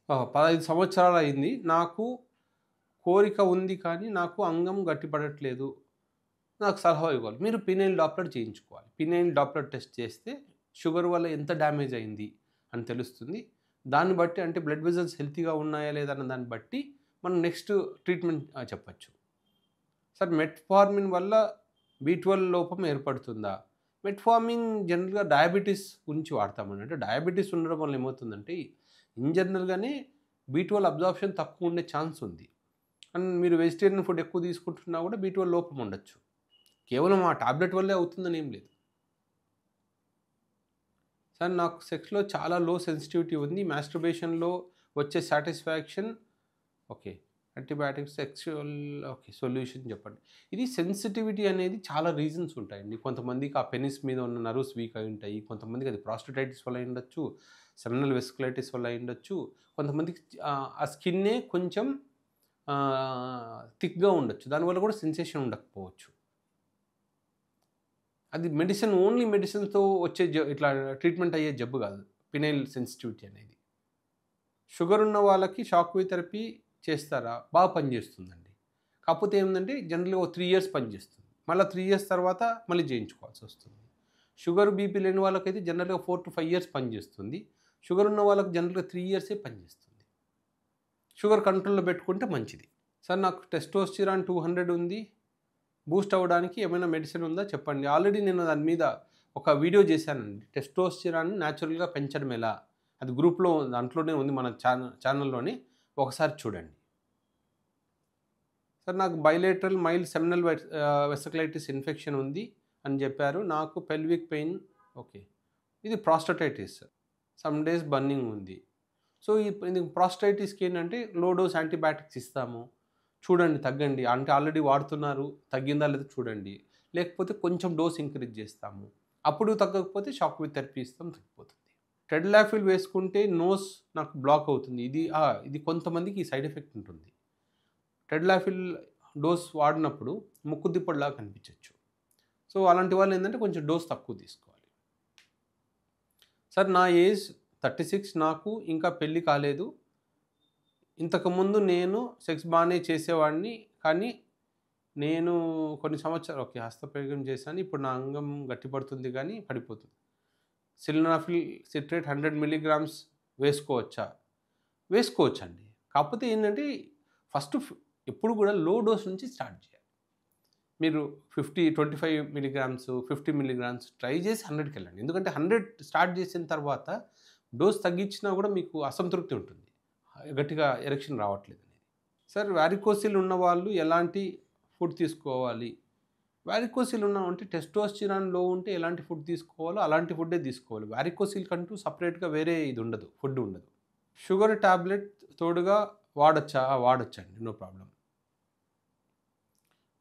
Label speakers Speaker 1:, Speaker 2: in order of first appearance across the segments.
Speaker 1: 15 సంవత్సరాలు అయింది. నాకు కోరిక ఉంది కానీ నాకు అంగం గట్టిపడట్లేదు. నాకు సలహా ఇవ్వాలి. మీరు పినైల్ డాప్లర్ చేయించుకోవాలి. పినైల్ డాప్లర్ టెస్ట్ చేస్తే షుగర్ వల్ల ఎంత డ్యామేజ్ అయింది అని తెలుస్తుంది. దాన్ని బట్టి అంటే బ్లడ్ వెసల్స్ హెల్తీగా ఉన్నాయా లేదా అన్న దాన్ని బట్టి మనం నెక్స్ట్ ట్రీట్మెంట్ చెప్పొచ్చు. సార్ మెట్ఫార్మిన్ వల్ల బి12 లోపం ఏర్పడుతుందా? మెట్ఫార్మిన్ జనరల్‌గా డయాబెటిస్ గురించి వాడతామండి. అంటే డయాబెటిస్ ఉండడం వల్ల ఏమవుతుందంటే ఇన్ జనరల్‌గానే బి12 అబ్జార్ప్షన్ తక్కువ ఉండే ఛాన్స్ ఉంది. అండ్ మీరు వెజిటేరియన్ ఫుడ్ ఎక్కువ తీసుకుంటున్నా కూడా బి12 లోపం ఉండొచ్చు. కేవలం ఆ టాబ్లెట్ వల్లే అవుతుందని ఏం లేదు. సార్ నాకు సెక్స్‌లో చాలా లో సెన్సిటివిటీ ఉంది. మాస్టర్బేషన్‌లో వచ్చే satisfaction okay. Antibiotics sexual okay. Solution చెప్పండి. ఇది సెన్సిటివిటీ అనేది చాలా రీజన్స్ ఉంటాయండి. కొంతమందికి ఆ పెనిస్ మీద ఉన్న నర్వ్స్ వీక్ అయి ఉంటాయి. కొంతమందికి అది ప్రాస్టటైటిస్ వల్ల అయ్యుండొచ్చు. సెమినల్ వెసికులైటిస్ వల్ల అయ్యుండొచ్చు. కొంతమందికి ఆ స్కిన్నే కొంచెం థిక్‌గా ఉండొచ్చు. దానివల్ల కూడా సెన్సేషన్ ఉండకపోవచ్చు. అది మెడిసిన్ ఓన్లీ మెడిసిన్‌తో వచ్చే ఇట్లా ట్రీట్మెంట్ అయ్యే జబ్బు కాదు. పినైల్ సెన్సిటివిటీ అనేది. షుగర్ ఉన్న వాళ్ళకి షాక్ వేవ్ థెరపీ చేస్తారా? బాగా పనిచేస్తుందండి. కాకపోతే ఏముందంటే జనరల్‌గా ఓ 3 ఇయర్స్ పనిచేస్తుంది. మళ్ళా 3 ఇయర్స్ తర్వాత మళ్ళీ చేయించుకోవాల్సొస్తుంది. షుగర్, బీపీ లేని వాళ్ళకైతే జనరల్‌గా 4-5 ఇయర్స్ పనిచేస్తుంది. షుగర్ ఉన్న వాళ్ళకి జనరల్‌గా 3 ఇయర్సే పనిచేస్తుంది. షుగర్ కంట్రోల్‌లో పెట్టుకుంటే మంచిది. సార్ నాకు టెస్టోస్టిరాన్ 200 ఉంది. బూస్ట్ అవ్వడానికి ఏమైనా మెడిసిన్ ఉందా చెప్పండి. ఆల్రెడీ నేను దాని మీద ఒక వీడియో చేశానండి. టెస్టోస్టిరాన్ న్యాచురల్‌గా పెంచడం ఎలా? అది గ్రూప్‌లో దాంట్లోనే ఉంది మన ఛానల్‌లోనే ఒకసారి చూడండి. సార్ నాకు బైలేటరల్ మైల్డ్ సెమినల్ వెసికులైటిస్ ఇన్ఫెక్షన్ ఉంది అని చెప్పారు. నాకు పెల్విక్ పెయిన్ ఓకే. ఇది ప్రాస్టటైటిస్. సమ్ డేస్ బర్నింగ్ ఉంది. సో, ఇది ప్రాస్టటైటిస్‌కి ఏంటంటే లో డోస్ యాంటీబయాటిక్స్ ఇస్తాము. చూడండి తగ్గండి. అంటే ఆల్రెడీ వాడుతున్నారు. తగ్గిందా లేదా చూడండి. లేకపోతే కొంచెం డోస్ ఇంక్రీజ్ చేస్తాము. అప్పుడు తగ్గకపోతే షాక్ వేవ్ థెరపీ ఇస్తాం తగ్గిపోతుంది. టెడ్‌లాఫిల్ వేసుకుంటే నోస్ నాకు బ్లాక్ అవుతుంది. ఇది కొంతమందికి ఈ సైడ్ ఎఫెక్ట్ ఉంటుంది. టెడ్‌లాఫిల్ డోస్ వాడినప్పుడు ముక్కు దిప్పడిలాగా కనిపించొచ్చు. సో, అలాంటి వాళ్ళు ఏంటంటే కొంచెం డోస్ తక్కువ తీసుకోవాలి. సార్ నా ఏజ్ 36 నాకు ఇంకా పెళ్లి కాలేదు. ఇంతకుముందు నేను సెక్స్ బానే చేసేవాడిని. కానీ నేను కొన్ని సంవత్సరాలు ఓకే. హస్తప్రయోగం చేశాను. ఇప్పుడు నా అంగం గట్టిపడుతుంది గానీ పడిపోతుంది. సిలినాఫిల్ సిట్రేట్ 100 మిల్లీగ్రామ్స్ వేసుకోవచ్చా? వేసుకోవచ్చండి. కాకపోతే ఏంటంటే ఫస్ట్ ఎప్పుడు కూడా లో డోస్ నుంచి స్టార్ట్ చేయాలి. మీరు 25 మిల్లీగ్రామ్స్, 50 మిల్లీగ్రామ్స్ ట్రై చేసి 100కెళ్ళండి. ఎందుకంటే 100 స్టార్ట్ చేసిన తర్వాత డోస్ తగ్గించినా కూడా మీకు అసంతృప్తి ఉంటుంది. గట్టిగా ఎరెక్షన్ రావట్లేదని. సార్ వారికోసిల్ ఉన్నవాళ్ళు ఎలాంటి ఫుడ్ తీసుకోవాలి? వారికోసిల్ అంటే టెస్టోస్టిరాన్ లో ఉంటే ఎలాంటి ఫుడ్ తీసుకోవాలో అలాంటి ఫుడ్డే తీసుకోవాలి. వారికోసిల్ కంటూ సెపరేట్‌గా వేరే ఇది ఉండదు. ఫుడ్ ఉండదు. షుగర్ టాబ్లెట్ తోడుగా వాడొచ్చా? వాడొచ్చండి. No problem.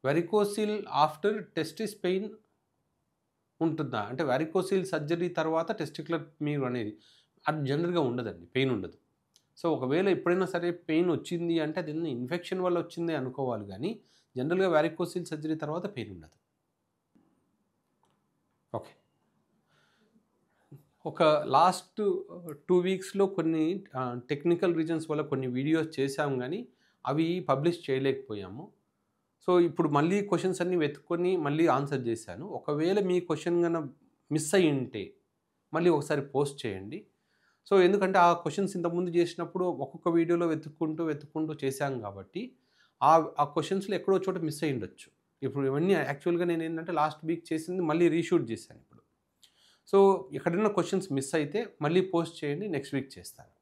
Speaker 1: Varicocele after testis pain ఉంటుందా? అంటే వారికోసిల్ సర్జరీ తర్వాత టెస్టిక్యులర్ మీరు అనేది అది జనరల్‌గా ఉండదండి. పెయిన్ ఉండదు. సో, ఒకవేళ ఎప్పుడైనా సరే పెయిన్ వచ్చింది అంటే అది ఇన్ఫెక్షన్ వల్ల వచ్చిందే అనుకోవాలి గానీ, జనరల్‌గా వారికోసిల్ సర్జరీ తర్వాత పెయిన్ ఉండదు. ఓకే. ఒక లాస్ట్ 2 వీక్స్‌లో కొన్ని టెక్నికల్ రీజన్స్ వల్ల కొన్ని వీడియోస్ చేశాం గానీ, అవి పబ్లిష్ చేయలేకపోయాము. సో, ఇప్పుడు మళ్ళీ క్వెషన్స్ అన్నీ వెతుక్కొని మళ్ళీ ఆన్సర్ జేశాను. ఒకవేళ మీ క్వెషన్ గన మిస్ అయ్యుంటే మళ్ళీ ఒకసారి పోస్ట్ చేయండి. సో, ఎందుకంటే ఆ క్వెషన్స్ ఇంతకుముందు జేసినప్పుడు ఒక్కొక్క వీడియోలో వెతుక్కుంటూ చేశాం గాబట్టి, ఆ క్వెషన్స్‌లో ఎక్కడో చోట మిస్ అయ్యుండొచ్చు. ఇప్పుడు ఇవన్నీ యాక్చువల్‌గా నేనేంటంటే లాస్ట్ వీక్ చేసింది మళ్ళీ రీషూట్ జేశాను ఇప్పుడు. సో, ఎక్కడైనా క్వెషన్స్ మిస్ అయితే మళ్ళీ పోస్ట్ చేయండి. నెక్స్ట్ వీక్ చేస్తాను.